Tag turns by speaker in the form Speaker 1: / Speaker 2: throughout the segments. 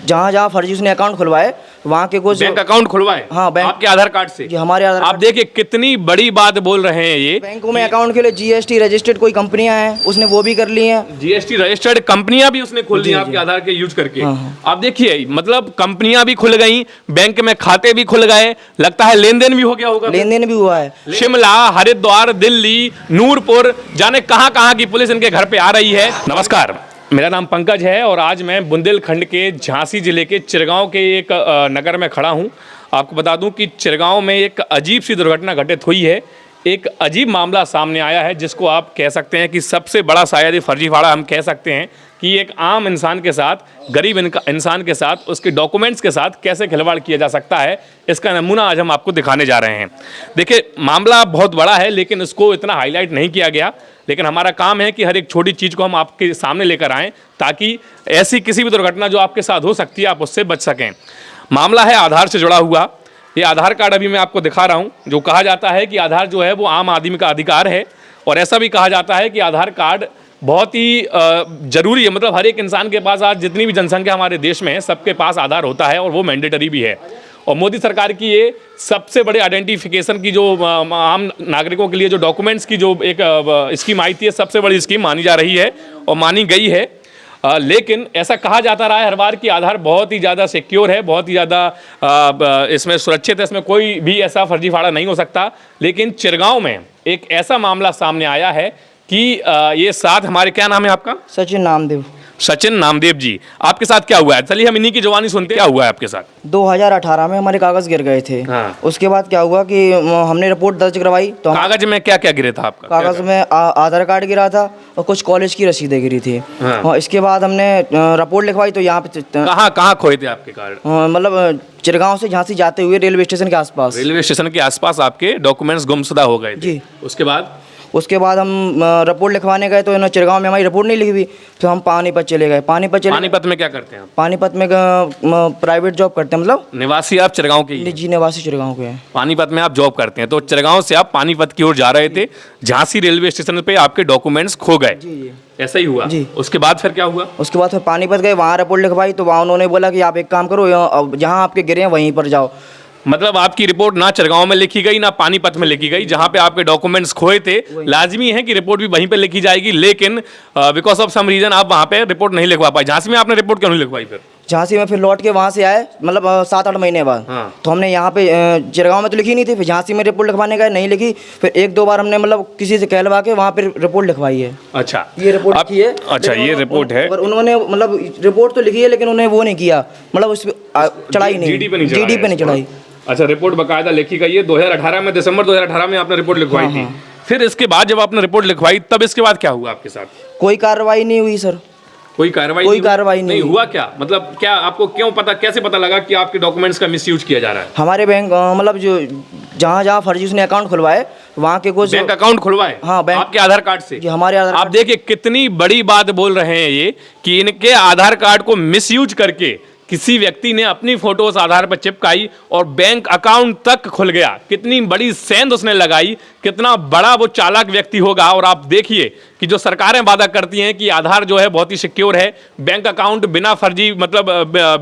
Speaker 1: जहाँ जहाँ फर्जी उसने अकाउंट खुलवाए वहाँ के कुछ
Speaker 2: बैंक अकाउंट खुलवाए।
Speaker 1: हाँ, बैंक
Speaker 2: आपके आधार कार्ड से।
Speaker 1: जी, हमारे आधार
Speaker 2: आप देखिए कितनी बड़ी बात बोल रहे हैं ये।
Speaker 1: बैंकों में अकाउंट के लिए जीएसटी रजिस्टर्ड कोई कंपनियां हैं, उसने वो भी कर ली हैं।
Speaker 2: जीएसटी रजिस्टर्ड कंपनियां भी उसने खोल ली आपके आधार के यूज करके। आप देखिए मतलब कंपनियां भी खुल गई, बैंक में खाते भी खुल गए, लगता है लेन देन भी हो गया होगा।
Speaker 1: लेन देन भी हुआ है।
Speaker 2: शिमला, हरिद्वार, दिल्ली, नूरपुर, जाने कहां की पुलिस इनके घर पे आ रही है। नमस्कार, मेरा नाम पंकज है और आज मैं बुंदेलखंड के झांसी जिले के चिरगांव के एक नगर में खड़ा हूं। आपको बता दूं कि चिरगांव में एक अजीब सी दुर्घटना घटित हुई है। एक अजीब मामला सामने आया है जिसको आप कह सकते हैं कि सबसे बड़ा शायद फर्जीवाड़ा हम कह सकते हैं कि एक आम इंसान के साथ, गरीब इंसान के साथ, उसके डॉक्यूमेंट्स के साथ कैसे खिलवाड़ किया जा सकता है, इसका नमूना आज हम आपको दिखाने जा रहे हैं। देखिए मामला बहुत बड़ा है लेकिन इसको इतना हाईलाइट नहीं किया गया, लेकिन हमारा काम है कि हर एक छोटी चीज़ को हम आपके सामने लेकर आएँ ताकि ऐसी किसी भी दुर्घटना जो आपके साथ हो सकती है आप उससे बच सकें। मामला है आधार से जुड़ा हुआ। ये आधार कार्ड अभी मैं आपको दिखा रहा हूँ। जो कहा जाता है कि आधार जो है वो आम आदमी का अधिकार है और ऐसा भी कहा जाता है कि आधार कार्ड बहुत ही ज़रूरी है। मतलब हर एक इंसान के पास आज जितनी भी जनसंख्या हमारे देश में है सबके पास आधार होता है और वो मैंडेटरी भी है। और मोदी सरकार की ये सबसे बड़े आइडेंटिफिकेशन की जो आम नागरिकों के लिए जो डॉक्यूमेंट्स की जो एक स्कीम आई थी, सबसे बड़ी स्कीम मानी जा रही है और मानी गई है। लेकिन ऐसा कहा जाता रहा है हर बार कि आधार बहुत ही ज़्यादा सिक्योर है, बहुत ही ज़्यादा इसमें सुरक्षित है, इसमें कोई भी ऐसा फर्जीवाड़ा नहीं हो सकता। लेकिन चिरगांव में एक ऐसा मामला सामने आया है कि ये साथ हमारे, क्या नाम है आपका?
Speaker 1: सचिन नामदेव।
Speaker 2: सचिन नामदेव जी, आपके साथ क्या हुआ है? चलिए हम इन्हीं की जुबानी सुनते हैं, क्या हुआ है आपके साथ?
Speaker 1: 2018 में हमारे कागज गिर गए थे।
Speaker 2: हाँ।
Speaker 1: उसके बाद क्या हुआ कि हमने रिपोर्ट दर्ज करवाई तो
Speaker 2: कागज में क्या क्या गिरे था आपका?
Speaker 1: कागज में आधार कार्ड गिरा था और कुछ कॉलेज की रसीदें गिरी थी।
Speaker 2: हाँ।
Speaker 1: और इसके बाद हमने रिपोर्ट लिखवाई तो यहाँ पे
Speaker 2: कहाँ खोए थे आपके कार्ड?
Speaker 1: मतलब चिरगांव से झांसी जाते हुए रेलवे स्टेशन के आसपास।
Speaker 2: रेलवे स्टेशन के आसपास आपके डॉक्यूमेंट्स गुमशुदा हो गए थे।
Speaker 1: जी।
Speaker 2: उसके बाद
Speaker 1: हम रिपोर्ट लिखवाने गए तो इन्होंने चिरगांव में हमारी रिपोर्ट नहीं लिखी हुई। फिर हम पानीपत चले गए।
Speaker 2: पानीपत में क्या करते हैं आप?
Speaker 1: पानीपत में प्राइवेट जॉब करते हैं। मतलब
Speaker 2: निवासी आप चिरगांव के ही हैं?
Speaker 1: जी, निवासी चिरगांव के हैं।
Speaker 2: पानीपत में आप जॉब करते हैं, तो चिरगांव से आप पानीपत की ओर जा रहे थे, झांसी रेलवे स्टेशन पे आपके डॉक्यूमेंट्स खो गए।
Speaker 1: जी।
Speaker 2: ऐसा ही हुआ
Speaker 1: जी।
Speaker 2: उसके बाद फिर क्या हुआ?
Speaker 1: उसके बाद फिर पानीपत गए, वहाँ रिपोर्ट लिखवाई तो वहाँ उन्होंने बोला कि आप एक काम करो, जहाँ आपके गिरे हैं वहीं पर जाओ।
Speaker 2: मतलब आपकी रिपोर्ट ना चिरगांव में लिखी गई ना पानीपत में लिखी गई, जहां पे आपके डॉक्यूमेंट्स खोए थे। लाजमी है कि रिपोर्ट भी वहीं पे लिखी जाएगी, लेकिन बिकॉज ऑफ सम रीजन आप वहां पे रिपोर्ट नहीं लिखवा पाए। झांसी में आपने रिपोर्ट क्यों नहीं लिखवाई फिर?
Speaker 1: झांसी में फिर लौट के वहाँ से आए, मतलब 7-8 महीने बाद।
Speaker 2: हाँ।
Speaker 1: तो हमने यहाँ पे चिरगांव में तो लिखी नहीं थी, फिर झांसी में रिपोर्ट लिखवाने गए, नहीं लिखी। फिर 1-2 बार हमने मतलब किसी से कहलवा के वहाँ पे रिपोर्ट लिखवाई है।
Speaker 2: अच्छा,
Speaker 1: ये रिपोर्ट लिखी है।
Speaker 2: अच्छा, ये रिपोर्ट है।
Speaker 1: पर उन्होंने मतलब रिपोर्ट तो लिखी है लेकिन उन्हें वो नहीं किया, मतलब उस पर चढ़ाई नहीं,
Speaker 2: जीडी पे नहीं
Speaker 1: चढ़ाई।
Speaker 2: अच्छा, रिपोर्ट बकायदा लिखी गई है 2018 में, दिसंबर 2018 में आपने रिपोर्ट लिखवाई थी। फिर इसके बाद जब आपने रिपोर्ट लिखवाई तब इसके बाद क्या हुआ आपके साथ?
Speaker 1: कोई कार्रवाई नहीं हुई सर।
Speaker 2: कोई कार्रवाई
Speaker 1: नहीं
Speaker 2: हुआ। क्या मतलब, क्या आपको क्यों पता, कैसे पता लगा कि आपके डॉक्यूमेंट्स का मिसयूज किया जा रहा है?
Speaker 1: हमारे बैंक मतलब जो जहाँ जहाँ फर्जी उसने अकाउंट खुलवाए वहाँ के कुछ
Speaker 2: बैंक अकाउंट खुलवाए।
Speaker 1: हाँ, बैंक
Speaker 2: आपके आधार कार्ड से?
Speaker 1: जी, हमारे आधार।
Speaker 2: आप देखिए कितनी बड़ी बात बोल रहे हैं ये कि इनके आधार कार्ड को मिसयूज करके किसी व्यक्ति ने अपनी फोटोज आधार पर चिपकाई और बैंक अकाउंट तक खुल गया। कितनी बड़ी सेंध उसने लगाई, कितना बड़ा वो चालाक व्यक्ति होगा। और आप देखिए कि जो सरकारें वादा करती हैं कि आधार जो है बहुत ही सिक्योर है, बैंक अकाउंट बिना फर्जी, मतलब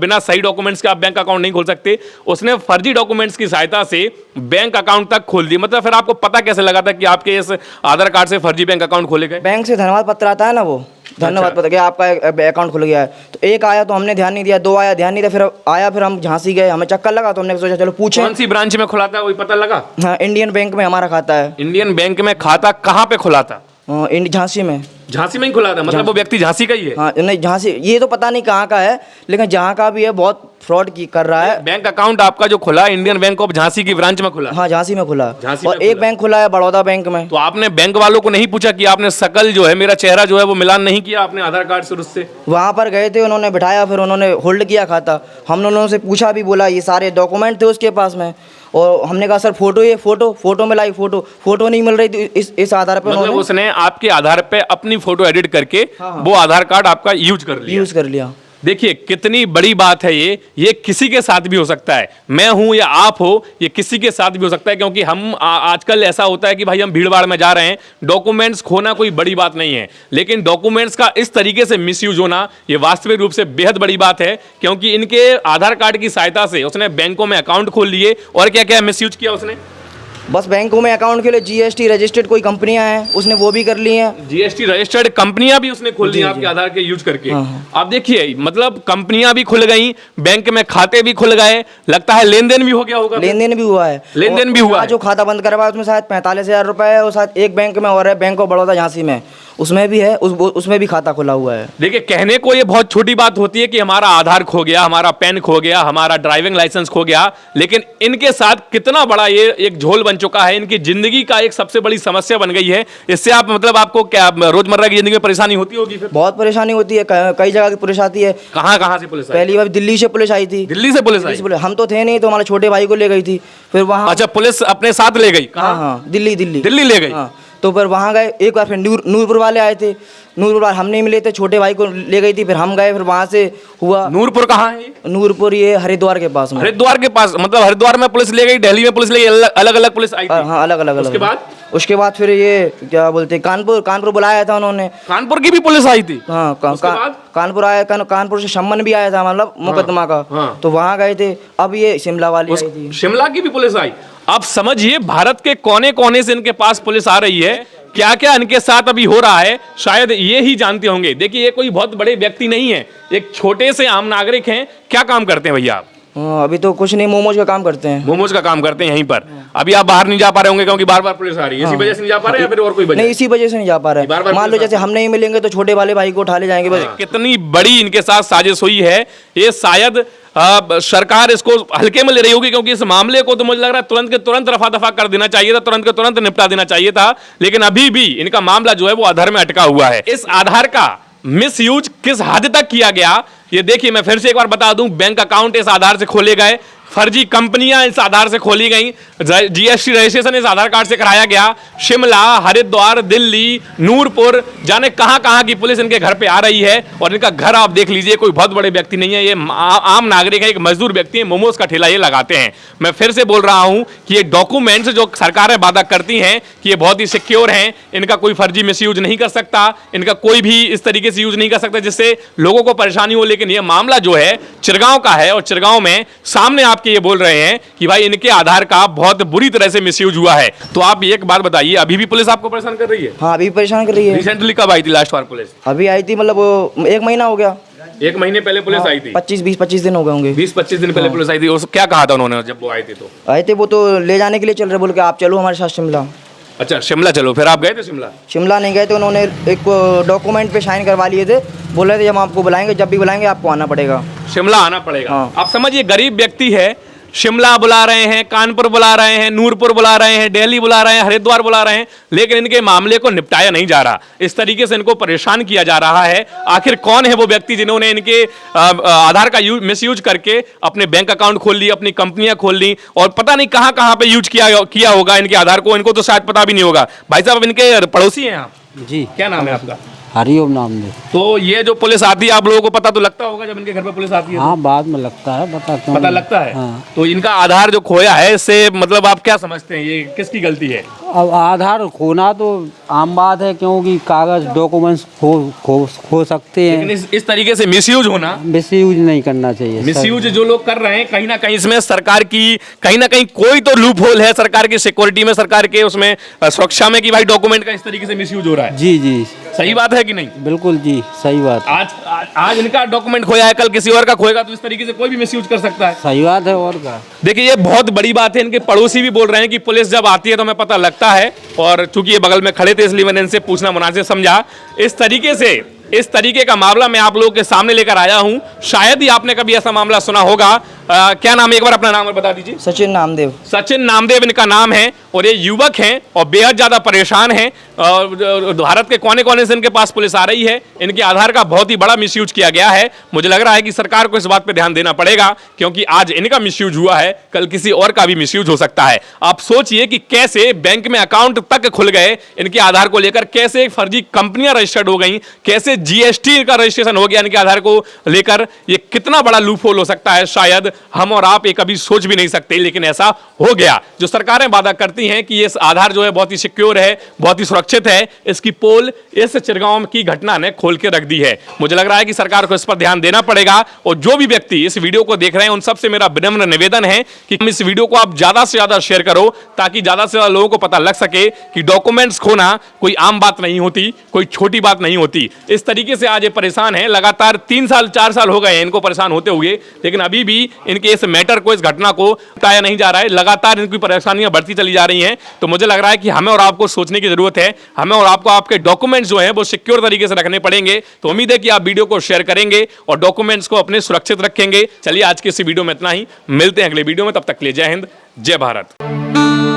Speaker 2: बिना सही डॉक्यूमेंट्स के आप बैंक अकाउंट नहीं खोल सकते, उसने फर्जी डॉक्यूमेंट्स की सहायता से बैंक अकाउंट तक खोल दी। मतलब फिर आपको पता कैसे लगा था कि आपके इस आधार कार्ड से फर्जी बैंक अकाउंट खोले गए?
Speaker 1: बैंक से धन्यवाद पत्र आता है ना, वो धन्यवाद पत्र कि आपका अकाउंट खुल गया है। तो एक आया तो हमने ध्यान नहीं दिया, 2 आया ध्यान नहीं दिया, फिर आया, फिर हम झांसी गए, हमें चक्कर लगा तो हमने सोचा चलो पूछें।
Speaker 2: कौन सी ब्रांच में खुला था वही पता लगा?
Speaker 1: हाँ, इंडियन बैंक में हमारा खाता है।
Speaker 2: इंडियन बैंक में खाता कहाँ पे खुला था?
Speaker 1: झांसी में।
Speaker 2: झांसी में ही खुला था? मतलब वो व्यक्ति झांसी का ही है?
Speaker 1: हाँ, नहीं झांसी, ये तो पता नहीं कहाँ का है, लेकिन जहाँ का भी है बहुत फ्रॉड कर रहा है।
Speaker 2: बैंक अकाउंट आपका जो खुला इंडियन बैंक ऑफ झांसी की ब्रांच में खुला?
Speaker 1: हाँ, झांसी में खुला।
Speaker 2: झांसी
Speaker 1: और
Speaker 2: में
Speaker 1: एक बैंक खुला है बड़ौदा बैंक में।
Speaker 2: तो आपने बैंक वालों को नहीं पूछा कि आपने शकल जो है, मेरा चेहरा जो है वो मिलान नहीं किया आपने आधार कार्ड से उससे?
Speaker 1: वहाँ पर गए थे, उन्होंने बिठाया, फिर उन्होंने होल्ड किया खाता। हमने उन्होंने पूछा भी, बोला ये सारे डॉक्यूमेंट थे उसके पास में। और हमने कहा सर फोटो, ये फोटो में लाई, फोटो नहीं मिल रही थी इस आधार पे।
Speaker 2: मतलब उसने आपके आधार पे अपनी फोटो एडिट करके वो आधार कार्ड आपका यूज कर लिया?
Speaker 1: यूज कर लिया।
Speaker 2: देखिए कितनी बड़ी बात है ये किसी के साथ भी हो सकता है, मैं हूं या आप हो, ये किसी के साथ भी हो सकता है, क्योंकि हम आजकल ऐसा होता है कि भाई हम भीड़-भाड़ में जा रहे हैं, डॉक्यूमेंट्स खोना कोई बड़ी बात नहीं है, लेकिन डॉक्यूमेंट्स का इस तरीके से मिसयूज होना ये वास्तविक रूप से बेहद बड़ी बात है, क्योंकि इनके आधार कार्ड की सहायता से उसने बैंकों में अकाउंट खोल लिए और क्या क्या मिसयूज किया उसने।
Speaker 1: बस बैंकों में अकाउंट के लिए जीएसटी रजिस्टर्ड कोई कंपनियां हैं उसने वो भी कर ली हैं।
Speaker 2: जीएसटी रजिस्टर्ड कंपनियां भी उसने खोल ली आपके आधार के यूज करके। आप देखिए मतलब कंपनियां भी खुल गई, बैंक में खाते भी खुल गए, लगता है लेन देन भी हो गया होगा।
Speaker 1: लेन देन भी हुआ है,
Speaker 2: लेन देन भी हुआ है।
Speaker 1: जो खाता बंद करवाया उसमें शायद 45,000 रुपए है, और शायद एक बैंक में और है, बैंक ऑफ बड़ौदा झांसी में, उसमें भी है, उसमें भी खाता खुला हुआ है।
Speaker 2: देखिए कहने को ये बहुत छोटी बात होती है कि हमारा आधार खो गया, हमारा पैन खो गया, हमारा ड्राइविंग लाइसेंस खो गया, लेकिन इनके साथ कितना बड़ा ये एक झोल बन चुका है, इनकी जिंदगी का एक सबसे बड़ी समस्या बन गई है। इससे आप मतलब आपको क्या रोजमर्रा की जिंदगी में परेशानी होती होगी फिर?
Speaker 1: बहुत परेशानी होती है, कई जगह की पुलिस आती है।
Speaker 2: कहाँ से पुलिस आई?
Speaker 1: पहली बार दिल्ली से पुलिस आई थी।
Speaker 2: दिल्ली से पुलिस आई?
Speaker 1: हम तो थे नहीं, तो हमारे छोटे भाई को ले गई थी, फिर वहाँ।
Speaker 2: अच्छा पुलिस अपने साथ ले गई?
Speaker 1: हाँ, दिल्ली
Speaker 2: ले गई।
Speaker 1: हाँ, तो फिर वहाँ गए, एक बार फिर नूरपुर वाले आए थे, नूरपुर वाले हम नहीं मिले थे, छोटे भाई को ले गई थी, फिर हम गए, फिर वहाँ से हुआ।
Speaker 2: नूरपुर कहाँ है ये?
Speaker 1: नूरपुर ये हरिद्वार के पास में।
Speaker 2: हरिद्वार के पास, मतलब हरिद्वार में पुलिस ले गई, दिल्ली में पुलिस ले गई, अलग अलग पुलिस आई थी?
Speaker 1: हाँ, अलग अलग। उसके बाद फिर ये क्या बोलते हैं, कानपुर बुलाया था उन्होंने।
Speaker 2: कानपुर की भी पुलिस आई थी?
Speaker 1: हाँ, कानपुर आया, कानपुर से सम्मन भी आया था, मतलब मुकदमा का। तो वहाँ गए थे। अब ये शिमला वाली आई थी।
Speaker 2: शिमला की भी पुलिस आई। आप समझिए भारत के कोने कोने से इनके पास पुलिस आ रही है, क्या क्या इनके साथ अभी हो रहा है शायद ये ही जानते होंगे। देखिए ये कोई बहुत बड़े व्यक्ति नहीं है, एक छोटे से आम नागरिक हैं। क्या काम करते हैं भैया आप?
Speaker 1: अभी तो कुछ नहीं, मोमोज का काम करते हैं।
Speaker 2: मोमोज का काम करते हैं यहीं पर। अभी आप बाहर नहीं जा पा रहे होंगे क्योंकि बार बार पुलिस आ रही है, इसी वजह से नहीं जा पा रहे हैं या फिर और कोई वजह?
Speaker 1: नहीं, इसी वजह से नहीं जा पा रहे हैं। मान लो जैसे हम नहीं मिलेंगे तो छोटे वाले भाई को उठा ले जाएंगे बस।
Speaker 2: कितनी बड़ी इनके साथ साजिश हुई है, ये शायद सरकार इसको हल्के में ले रही होगी, क्योंकि इस मामले को तो मुझे लग रहा है तुरंत के तुरंत रफा दफा कर देना चाहिए था, तुरंत के तुरंत निपटा देना चाहिए था, लेकिन अभी भी इनका मामला जो है वो अधर में अटका हुआ है। इस आधार का मिसयूज किस हद तक किया गया ये देखिए, मैं फिर से एक बार बता दूं, बैंक अकाउंट इस आधार से खोले गए, फर्जी कंपनियां इस आधार से खोली गई, जीएसटी रजिस्ट्रेशन इस आधार कार्ड से कराया गया, शिमला, हरिद्वार, दिल्ली, नूरपुर, जाने कहां कहां की पुलिस इनके घर पे आ रही है। और इनका घर आप देख लीजिए, कोई बहुत बड़े व्यक्ति नहीं है, ये आम नागरिक है, एक मजदूर व्यक्ति है, मोमोज का ठेला ये लगाते हैं। मैं फिर से बोल रहा हूं कि ये डॉक्यूमेंट्स जो सरकारें वादा करती हैं कि ये बहुत ही सिक्योर हैं, इनका कोई फर्जी मिसयूज नहीं कर सकता, इनका कोई भी इस तरीके से यूज नहीं कर सकता जिससे लोगों को परेशानी हो। लेकिन ये मामला जो है चिरगांव का है, और चिरगांव में सामने आप ये बोल रहे हैं कि भाई इनके आधार का बहुत बुरी तरह से मिसयूज हुआ है। तो आप एक बात बताइए, अभी भी पुलिस आपको परेशान कर रही है?
Speaker 1: हाँ, अभी परेशान कर रही है।
Speaker 2: रिसेंटली कब आई थी लास्ट बार पुलिस?
Speaker 1: अभी आई थी, मतलब 1 महीना हो गया।
Speaker 2: 1 महीने पहले पुलिस आई थी?
Speaker 1: 20-25 दिन हो गए होंगे।
Speaker 2: 20-25 दिन पहले पुलिस आई थी। उस क्या कहा था उन्होंने जब वो आए थे? तो
Speaker 1: आए थे वो तो ले जाने के लिए चल रहे, बोल के आप चलो हमारे साथ शिमला।
Speaker 2: अच्छा शिमला चलो, फिर आप गए थे शिमला?
Speaker 1: शिमला नहीं गए थे, उन्होंने एक डॉक्यूमेंट पे साइन करवा लिए थे, बोल रहे थे जब आपको बुलाएंगे, जब भी बुलाएंगे आपको आना पड़ेगा,
Speaker 2: शिमला आना पड़ेगा।
Speaker 1: हाँ।
Speaker 2: आप समझिए गरीब व्यक्ति है, शिमला बुला रहे हैं, कानपुर बुला रहे हैं, नूरपुर बुला रहे हैं, दिल्ली बुला रहे हैं, हरिद्वार बुला रहे हैं, लेकिन इनके मामले को निपटाया नहीं जा रहा। इस तरीके से इनको परेशान किया जा रहा है। आखिर कौन है वो व्यक्ति जिन्होंने इनके आधार का मिसयूज करके अपने बैंक अकाउंट खोल लिए, अपनी कंपनियां खोल ली, और पता नहीं कहां कहां पे यूज किया होगा इनके आधार को, इनको तो शायद पता भी नहीं होगा। भाई साहब इनके पड़ोसी हैं आप?
Speaker 3: जी।
Speaker 2: क्या नाम है आपका?
Speaker 3: हरिओम नाम दे।
Speaker 2: तो ये जो पुलिस आती है आप लोगों को पता तो लगता होगा जब इनके घर पे पुलिस आती है?
Speaker 3: हाँ, बाद में लगता है,
Speaker 2: पता लगता है।
Speaker 3: हाँ।
Speaker 2: तो इनका आधार जो खोया है, इससे मतलब आप क्या समझते हैं, ये किसकी गलती है?
Speaker 3: अब आधार खोना तो आम बात है, क्योंकि कागज डॉक्यूमेंट्स खो सकते हैं,
Speaker 2: लेकिन इस तरीके से मिसयूज होना,
Speaker 3: मिसयूज नहीं करना चाहिए।
Speaker 2: मिसयूज जो लोग कर रहे हैं, कहीं ना कहीं इसमें सरकार की कहीं ना कहीं कोई तो लूप होल है सरकार की सिक्योरिटी में, सरकार के उसमें सुरक्षा में, कि भाई डॉक्यूमेंट का इस तरीके से मिसयूज हो रहा है।
Speaker 3: जी जी,
Speaker 2: सही बात है कि नहीं?
Speaker 3: बिल्कुल जी, सही बात है।
Speaker 2: आज इनका डॉक्यूमेंट खोया है, कल किसी और का खोएगा, तो इस तरीके से कोई भी मिसयूज कर सकता है।
Speaker 3: सही बात है। और क्या,
Speaker 2: देखिए ये बहुत बड़ी बात है। इनके पड़ोसी भी बोल रहे हैं कि पुलिस जब आती है तो हमें पता लगता है, और चूंकि ये बगल में खड़े थे इसलिए मैंने इनसे पूछना मुनासिब समझा। इस तरीके का मामला मैं आप लोगों के सामने लेकर आया हूं। शायद ही आपने कभी ऐसा मामला सुना होगा। क्या नाम है, एक बार अपना नाम और बता दीजिए।
Speaker 1: सचिन नामदेव।
Speaker 2: सचिन नामदेव इनका नाम है, और ये युवक हैं और बेहद ज़्यादा परेशान हैं। और भारत के कोने कोने से इनके पास पुलिस आ रही है। इनके आधार का बहुत ही बड़ा मिसयूज किया गया है। मुझे लग रहा है कि सरकार को इस बात पे ध्यान देना पड़ेगा, क्योंकि आज इनका मिसयूज हुआ है, कल किसी और का भी मिसयूज हो सकता है। आप सोचिए कि कैसे बैंक में अकाउंट तक खुल गए इनके आधार को लेकर, कैसे फर्जी कंपनियां रजिस्टर्ड हो गई, कैसे जीएसटी का रजिस्ट्रेशन हो गया इनके आधार को लेकर। ये कितना बड़ा लूपहोल हो सकता है, शायद हम और आप ये कभी सोच भी नहीं सकते, लेकिन ऐसा हो गया। जो सरकारें वादा करती हैं कि ये आधार जो है बहुत ही सिक्योर है, बहुत ही सुरक्षित है, इसकी पोल इस चिरगांव की घटना ने खोल के रख दी है। मुझे लग रहा है कि सरकार को इस पर ध्यान देना पड़ेगा। और जो भी व्यक्ति इस वीडियो को देख रहे हैं उन सबसे मेरा विनम्र निवेदन है कि इस वीडियो को आप ज्यादा से ज्यादा शेयर करो, ताकि ज्यादा से ज्यादा लोगों को पता लग सके कि डॉक्यूमेंट्स खोना कोई आम बात नहीं होती, कोई छोटी बात नहीं होती। इस तरीके से आज ये परेशान है, लगातार 3 साल 4 साल हो गए हैं इनको परेशान होते हुए, लेकिन अभी भी इनके इस मैटर को, इस घटना को बताया नहीं जा रहा है। लगातार इनकी परेशानियां बढ़ती चली जा रही हैं। तो मुझे लग रहा है कि हमें और आपको सोचने की जरूरत है। हमें और आपको आपके डॉक्यूमेंट्स जो हैं वो सिक्योर तरीके से रखने पड़ेंगे। तो उम्मीद है कि आप वीडियो को शेयर करेंगे और डॉक्यूमेंट्स को अपने सुरक्षित रखेंगे। चलिए आज के इस वीडियो में इतना ही, मिलते हैं अगले वीडियो में। तब तक के लिए जय हिंद, जय भारत।